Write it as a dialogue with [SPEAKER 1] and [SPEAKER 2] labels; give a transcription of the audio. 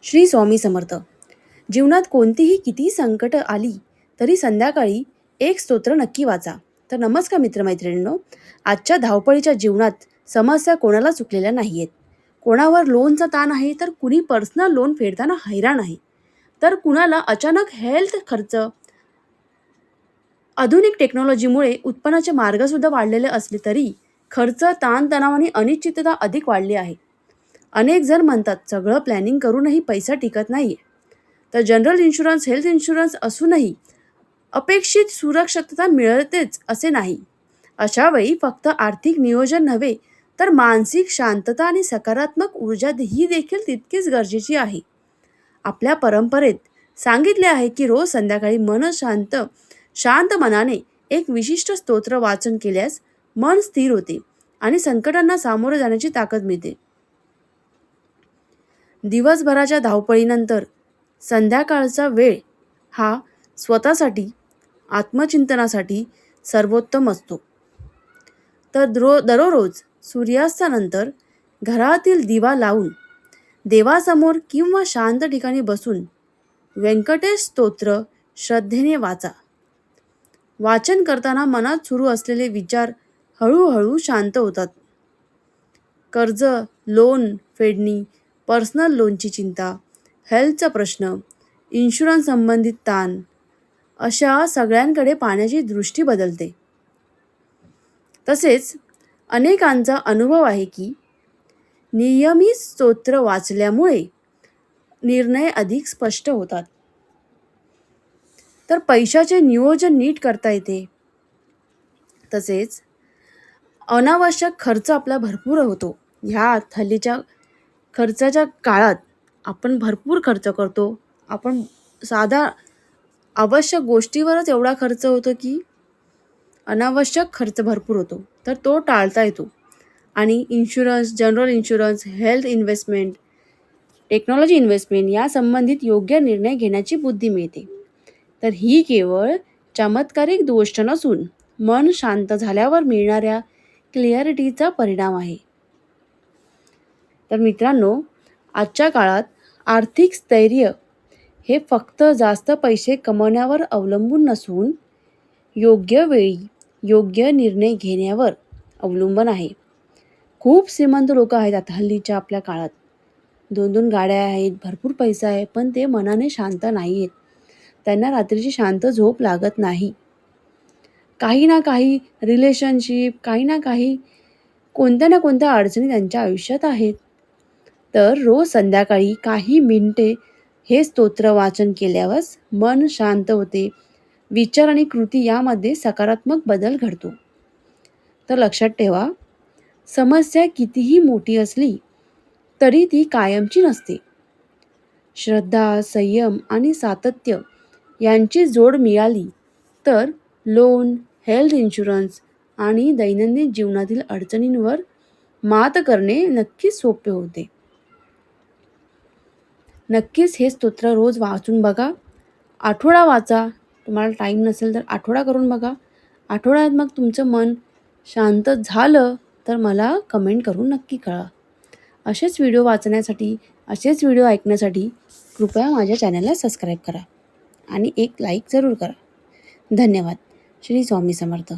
[SPEAKER 1] श्री स्वामी समर्थ. जीवनात कोणतीही किती संकट आली तरी संध्याकाळी एक स्तोत्र नक्की वाचा. तर नमस्कार मित्रमैत्रिणींनो, आजच्या धावपळीच्या जीवनात समस्या कोणाला चुकलेल्या नाहीयेत. कोणावर लोनचा ताण आहे, तर कुणी पर्सनल लोन फेडताना हैराण आहे, तर कुणाला अचानक हेल्थ खर्च. आधुनिक टेक्नॉलॉजीमुळे उत्पन्नाचे मार्गसुद्धा वाढलेले असले तरी खर्च, ताणतणाव आणि अनिश्चितता अधिक वाढली आहे. अनेक जण म्हणतात सगळं प्लॅनिंग करूनही पैसा टिकत नाहीये. तर जनरल इन्शुरन्स, हेल्थ इन्शुरन्स असूनही अपेक्षित सुरक्षितता मिळतेच असे नाही. अशा वेळी फक्त आर्थिक नियोजन नव्हे, तर मानसिक शांतता आणि सकारात्मक ऊर्जा ही देखील तितकीच गरजेची आहे. आपल्या परंपरेत सांगितले आहे की रोज संध्याकाळी शांत मनाने एक विशिष्ट स्तोत्र वाचन केल्यास मन स्थिर होते आणि संकटांना सामोरे जाण्याची ताकद मिळते. दिवसभराच्या धावपळीनंतर संध्याकाळचा वेळ हा स्वतःसाठी, आत्मचिंतनासाठी सर्वोत्तम असतो. तर दररोज सूर्यास्तानंतर घरातील दिवा लावून देवासमोर किंवा शांत ठिकाणी बसून व्यंकटेश स्तोत्र श्रद्धेने वाचा. वाचन करताना मनात सुरू असलेले विचार हळूहळू शांत होतात. कर्ज, लोन फेडणी, पर्सनल लोनची चिंता, हेल्थचा प्रश्न, इन्शुरन्स संबंधित ताण, अशा सगळ्यांकडे पाहण्याची दृष्टी बदलते. तसेच अनेकांचा अनुभव आहे की नियमित स्तोत्र वाचल्यामुळे निर्णय अधिक स्पष्ट होतात. तर पैशाचे नियोजन नीट करता येते. तसेच अनावश्यक खर्च आपला भरपूर होतो. ह्या हल्लीच्या खर्चाच्या काळात आपण भरपूर खर्च करतो. आपण साधा आवश्यक गोष्टीवरच एवढा खर्च होतो की अनावश्यक खर्च भरपूर होतो. तर तो टाळता येतो. आणि insurance, general insurance, health investment, technology investment या संबंधित योग्य निर्णय घेण्याची बुद्धी मिळते. तर ही केवळ चमत्कारिक गोष्ट नसून मन शांत झाल्यावर मिळणाऱ्या क्लिअरिटीचा परिणाम आहे. तर मित्रांनो, आजच्या काळात आर्थिक स्थैर्य हे फक्त जास्त पैसे कमवण्यावर अवलंबून नसून योग्य वेळी योग्य निर्णय घेण्यावर अवलंबून आहे. खूप श्रीमंत लोक आहेत आता हल्लीच्या आपल्या काळात. 2-2 गाड्या आहेत, भरपूर पैसा आहे, पण ते मनाने शांत नाही आहेत. त्यांना रात्रीची शांत झोप लागत नाही. काही ना काही रिलेशनशिप, काही ना काही कोणत्या ना कोणत्या अडचणी त्यांच्या आयुष्यात आहेत. तर रोज संध्याकाळी काही मिनिटे हे स्तोत्र वाचन केल्यावर मन शांत होते. विचार आणि कृती यामध्ये सकारात्मक बदल घडतो. तर लक्षात ठेवा, समस्या कितीही मोठी असली तरी ती कायमची नसते. श्रद्धा, संयम आणि सातत्य यांची जोड मिळाली तर लोन, हेल्थ इन्शुरन्स आणि दैनंदिन जीवनातील अडचणींवर मात करणे नक्कीच सोपे होते. नक्कीच हे स्तोत्र रोज वाचून बघा. आठवडा वाचा. तुम्हाला टाईम नसेल तर आठवडा करून बघा. आठवड्यात मग तुमचं मन शांत झालं तर मला कमेंट करून नक्की कळवा. असेच व्हिडिओ वाचण्यासाठी, असेच व्हिडिओ ऐकण्यासाठी कृपया माझ्या चॅनलला सबस्क्राईब करा आणि एक लाईक जरूर करा. धन्यवाद. श्री स्वामी समर्थ.